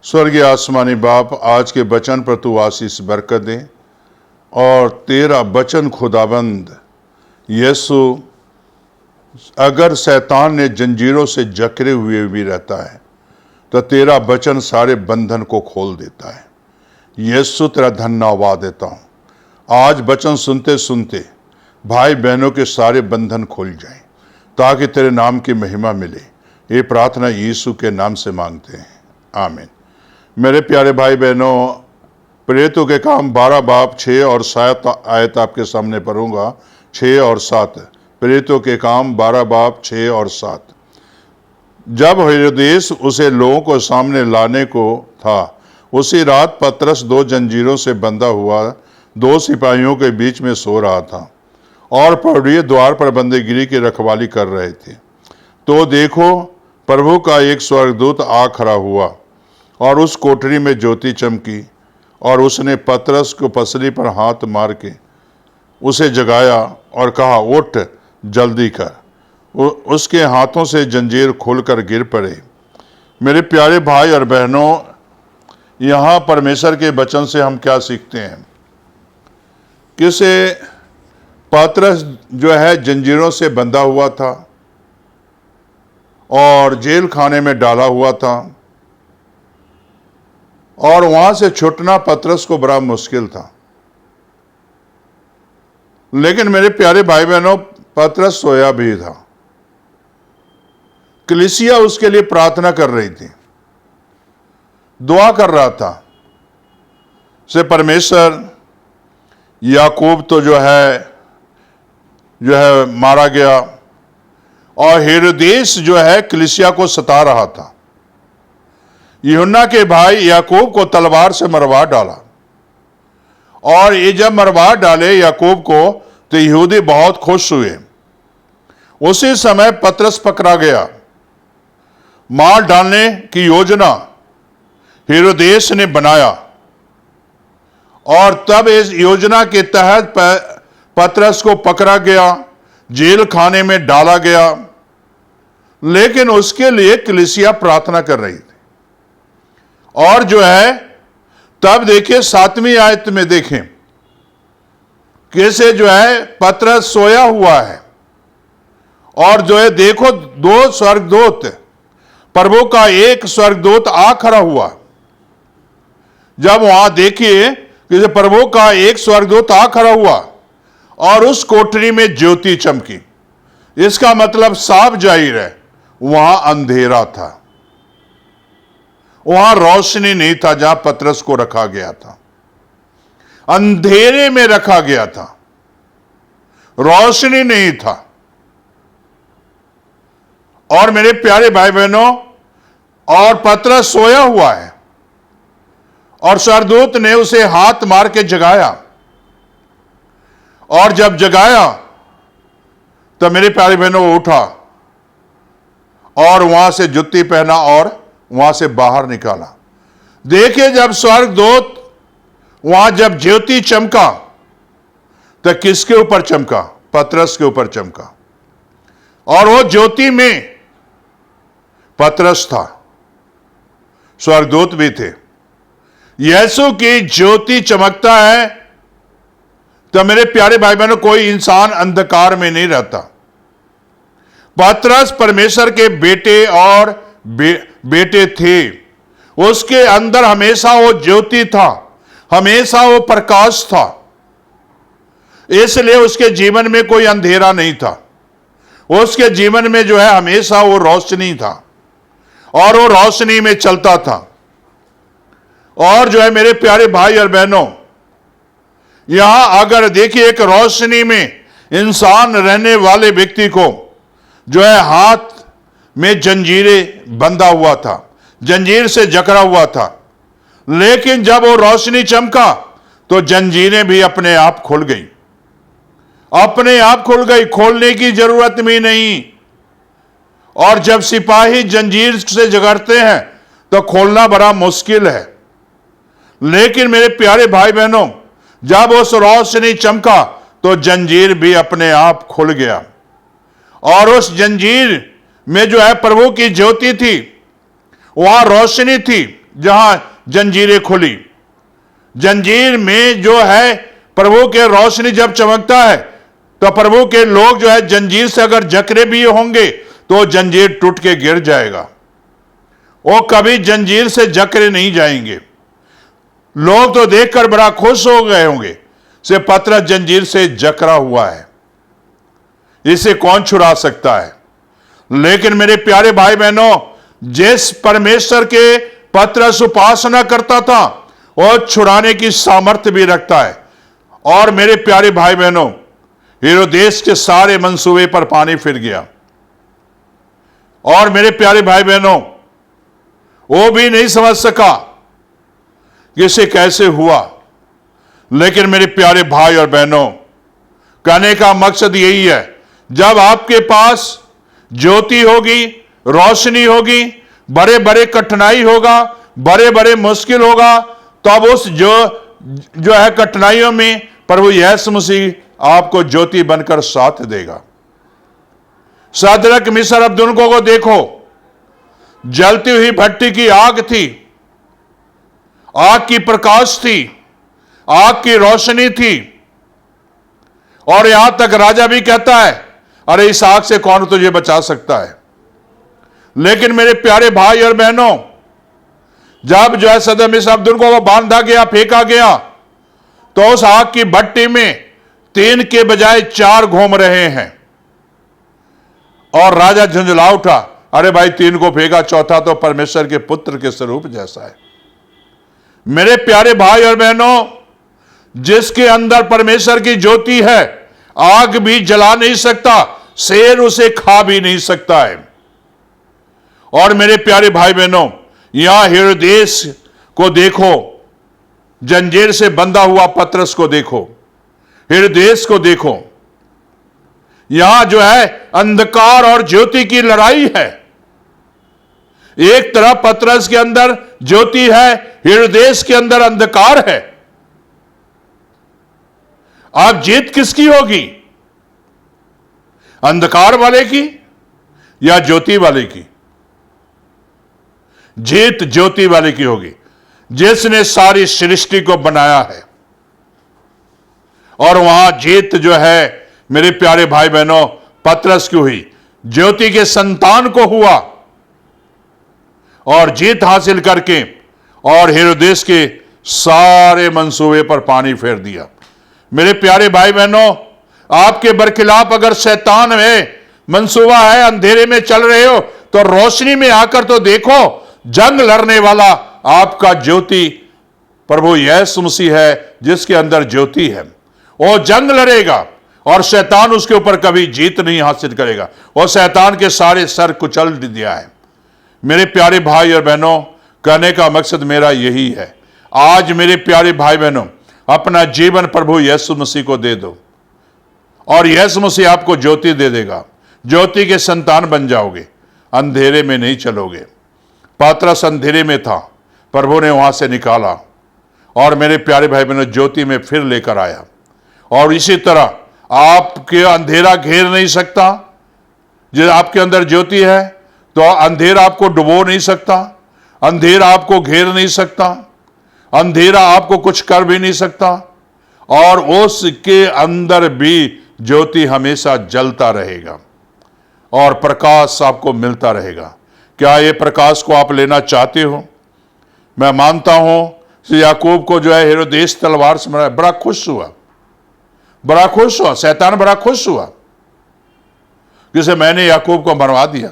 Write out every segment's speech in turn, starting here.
स्वर्गीय आसमानी बाप, आज के वचन पर तू आशीष बरकत दे और तेरा वचन खुदाबंद यीशु, अगर शैतान ने जंजीरों से जकड़े हुए भी रहता है तो तेरा वचन सारे बंधन को खोल देता है। यीशु तेरा धन्यवाद देता हूँ। आज वचन सुनते सुनते भाई बहनों के सारे बंधन खुल जाएं ताकि तेरे नाम की महिमा मिले। ये प्रार्थना यीशु के नाम से मांगते हैं, आमीन। मेरे प्यारे भाई बहनों, प्रेरितों के काम 12 बाब 6 और 7 आयत आपके सामने पढ़ूंगा। 6 और 7, प्रेरितों के काम 12 बाब 6 और 7। जब हेरोदेस उसे लोगों को सामने लाने को था, उसी रात पतरस 2 जंजीरों से बंधा हुआ 2 सिपाहियों के बीच में सो रहा था और प्रहरी द्वार पर बंदीगिरी की रखवाली कर रहे थे। तो देखो, प्रभु का एक स्वर्गदूत आ खड़ा हुआ और उस कोठरी में ज्योति चमकी और उसने पतरस को पसली पर हाथ मार के उसे जगाया और कहा, उठ, जल्दी कर। उसके हाथों से जंजीर खुलकर गिर पड़े। मेरे प्यारे भाई और बहनों, यहाँ परमेश्वर के वचन से हम क्या सीखते हैं? किसे पतरस जो है जंजीरों से बंधा हुआ था और जेल खाने में डाला हुआ था और वहां से छूटना पतरस को बड़ा मुश्किल था। लेकिन मेरे प्यारे भाई बहनों, पतरस सोया भी था। कलीसिया उसके लिए प्रार्थना कर रही थी, दुआ कर रहा था से परमेश्वर, याकूब तो जो है मारा गया और हेरोदेस जो है कलीसिया को सता रहा था। यूहन्ना के भाई याकूब को तलवार से मरवा डाला और ये जब मरवा डाले याकूब को तो यहूदी बहुत खुश हुए। उसी समय पतरस पकड़ा गया। मार डालने की योजना हेरोदेस ने बनाया और तब इस योजना के तहत पतरस को पकड़ा गया, जेल खाने में डाला गया। लेकिन उसके लिए कलीसिया प्रार्थना कर रही थी। और जो है, तब देखिए 7वीं आयत में देखें कैसे जो है पतरस सोया हुआ है और जो है देखो 2 स्वर्गदूत, प्रभु का एक स्वर्गदूत आ खड़ा हुआ। जब वहां देखिए कि प्रभु का एक स्वर्गदूत आ खड़ा हुआ और उस कोठरी में ज्योति चमकी, इसका मतलब साफ जाहिर है वहां अंधेरा था, वहां रोशनी नहीं था। जहां पतरस को रखा गया था अंधेरे में रखा गया था, रोशनी नहीं था। और मेरे प्यारे भाई बहनों, और पतरस सोया हुआ है और स्वर्गदूत ने उसे हाथ मार के जगाया और जब जगाया तो मेरे प्यारे बहनों वो उठा और वहां से जुत्ती पहना और वहां से बाहर निकाला। देखिए, जब स्वर्गदूत वहां जब ज्योति चमका तो किसके ऊपर चमका? पतरस के ऊपर चमका। और वो ज्योति में पतरस था, स्वर्गदूत भी थे। यीशु की ज्योति चमकता है तो मेरे प्यारे भाई बहनों, कोई इंसान अंधकार में नहीं रहता। पतरस परमेश्वर के बेटे और बेटे थे। उसके अंदर हमेशा वो ज्योति था, हमेशा वो प्रकाश था। इसलिए उसके जीवन में कोई अंधेरा नहीं था। उसके जीवन में जो है हमेशा वो रोशनी था और वो रोशनी में चलता था। और जो है मेरे प्यारे भाई और बहनों, यहां अगर देखिए एक रोशनी में इंसान रहने वाले व्यक्ति को जो है हाथ में जंजीरें बंधा हुआ था, जंजीर से जकड़ा हुआ था। लेकिन जब वो रोशनी चमका तो जंजीरें भी अपने आप खुल गई, अपने आप खुल गई, खोलने की जरूरत भी नहीं। और जब सिपाही जंजीर से जकड़ते हैं तो खोलना बड़ा मुश्किल है। लेकिन मेरे प्यारे भाई बहनों, जब उस रोशनी चमका तो जंजीर भी अपने आप खुल गया और उस जंजीर में जो है प्रभु की ज्योति थी, वहां रोशनी थी। जहां जंजीरें खुली। जंजीर में जो है प्रभु के रोशनी जब चमकता है तो प्रभु के लोग जो है जंजीर से अगर जकड़े भी होंगे तो जंजीर टूट के गिर जाएगा, वो कभी जंजीर से जकड़े नहीं जाएंगे। लोग तो देखकर बड़ा खुश हो गए होंगे से पतरस जंजीर से जकड़ा हुआ है, इसे कौन छुड़ा सकता है। लेकिन मेरे प्यारे भाई बहनों, जिस परमेश्वर के पतरस उपासना करता था और छुड़ाने की सामर्थ्य भी रखता है। और मेरे प्यारे भाई बहनों, हेरोदेस के सारे मंसूबे पर पानी फिर गया। और मेरे प्यारे भाई बहनों, वो भी नहीं समझ सका कि इसे कैसे हुआ। लेकिन मेरे प्यारे भाई और बहनों, कहने का मकसद यही है, जब आपके पास ज्योति होगी, रोशनी होगी, बड़े बड़े कठिनाई होगा, बड़े बड़े मुश्किल होगा, तब उस जो है कठिनाइयों में प्रभु यीशु मसीह आपको ज्योति बनकर साथ देगा। शद्रक मिस्र अब्दुनको को देखो, जलती हुई भट्टी की आग थी, आग की प्रकाश थी, आग की रोशनी थी। और यहां तक राजा भी कहता है, अरे इस आग से कौन तुझे बचा सकता है। लेकिन मेरे प्यारे भाई और बहनों, जब जो है सदर मिस्र अब्दुनको को बांधा गया, फेंका गया, तो उस आग की भट्टी में 3 के बजाय 4 घूम रहे हैं। और राजा झुंझला उठा, अरे भाई 3 को फेंका, चौथा तो परमेश्वर के पुत्र के स्वरूप जैसा है। मेरे प्यारे भाई और बहनों, जिसके अंदर परमेश्वर की ज्योति है, आग भी जला नहीं सकता, शेर उसे खा भी नहीं सकता है। और मेरे प्यारे भाई बहनों, यहां हेरोदेस को देखो, जंजीर से बंधा हुआ पतरस को देखो, हेरोदेस को देखो। यहां जो है अंधकार और ज्योति की लड़ाई है। एक तरफ पतरस के अंदर ज्योति है, हेरोदेस के अंदर अंधकार है। अब जीत किसकी होगी? अंधकार वाले की या ज्योति वाले की? जीत ज्योति वाले की होगी, जिसने सारी सृष्टि को बनाया है। और वहां जीत जो है मेरे प्यारे भाई बहनों, पतरस की हुई, ज्योति के संतान को हुआ। और जीत हासिल करके और हेरोदेस के सारे मंसूबे पर पानी फेर दिया। मेरे प्यारे भाई बहनों, आपके बरखिलाफ अगर शैतान है, मंसूबा है, अंधेरे में चल रहे हो, तो रोशनी में आकर तो देखो, जंग लड़ने वाला आपका ज्योति प्रभु यीशु मसीह है, जिसके अंदर ज्योति है। वो जंग लड़ेगा और शैतान उसके ऊपर कभी जीत नहीं हासिल करेगा। और शैतान के सारे सर कुचल दिया है। मेरे प्यारे भाई और बहनों, कहने का मकसद मेरा यही है, आज मेरे प्यारे भाई बहनों, अपना जीवन प्रभु यीशु मसीह को दे दो और यीशु मसीह आपको ज्योति दे देगा। ज्योति के संतान बन जाओगे, अंधेरे में नहीं चलोगे। पतरस अंधेरे में था, प्रभु ने वहां से निकाला और मेरे प्यारे भाई बहनों, ज्योति में फिर लेकर आया। और इसी तरह आपके अंधेरा घेर नहीं सकता। जो आपके अंदर ज्योति है तो अंधेरा आपको डुबो नहीं सकता, अंधेरा आपको घेर नहीं सकता, अंधेरा आपको कुछ कर भी नहीं सकता। और उसके अंदर भी ज्योति हमेशा जलता रहेगा और प्रकाश आपको मिलता रहेगा। क्या ये प्रकाश को आप लेना चाहते हो? मैं मानता हूं याकूब को जो है हेरोदेस तलवार से मारा, बड़ा खुश हुआ, बड़ा खुश हुआ, शैतान बड़ा खुश हुआ जिसे मैंने याकूब को मरवा दिया।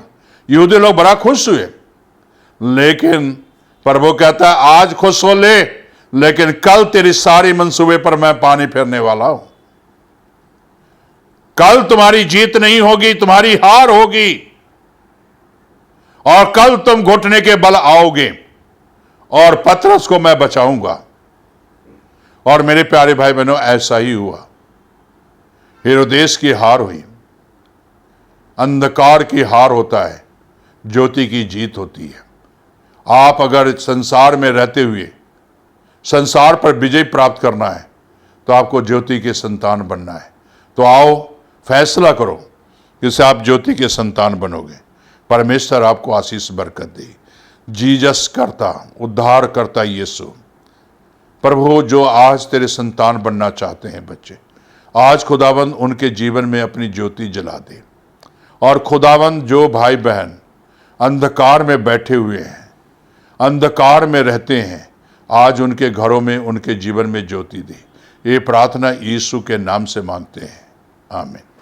यहूदी लोग बड़ा खुश हुए। लेकिन प्रभु कहता है, आज खुश हो ले, लेकिन कल तेरी सारी मंसूबे पर मैं पानी फेरने वाला हूं। कल तुम्हारी जीत नहीं होगी, तुम्हारी हार होगी। और कल तुम घुटने के बल आओगे और पतरस को मैं बचाऊंगा। और मेरे प्यारे भाई बहनों, ऐसा ही हुआ। हेरोदेस की हार हुई। अंधकार की हार होता है, ज्योति की जीत होती है। आप अगर संसार में रहते हुए संसार पर विजय प्राप्त करना है तो आपको ज्योति के संतान बनना है। तो आओ फैसला करो, जिससे आप ज्योति के संतान बनोगे। परमेश्वर आपको आशीष बरकत दे। जीसस करता, उद्धार करता यीशु। प्रभु, जो आज तेरे संतान बनना चाहते हैं बच्चे, आज खुदावंद उनके जीवन में अपनी ज्योति जला दे। और खुदावंद, जो भाई बहन अंधकार में बैठे हुए हैं, अंधकार में रहते हैं, आज उनके घरों में, उनके जीवन में ज्योति दे। ये प्रार्थना यीशु के नाम से मांगते हैं, आमीन।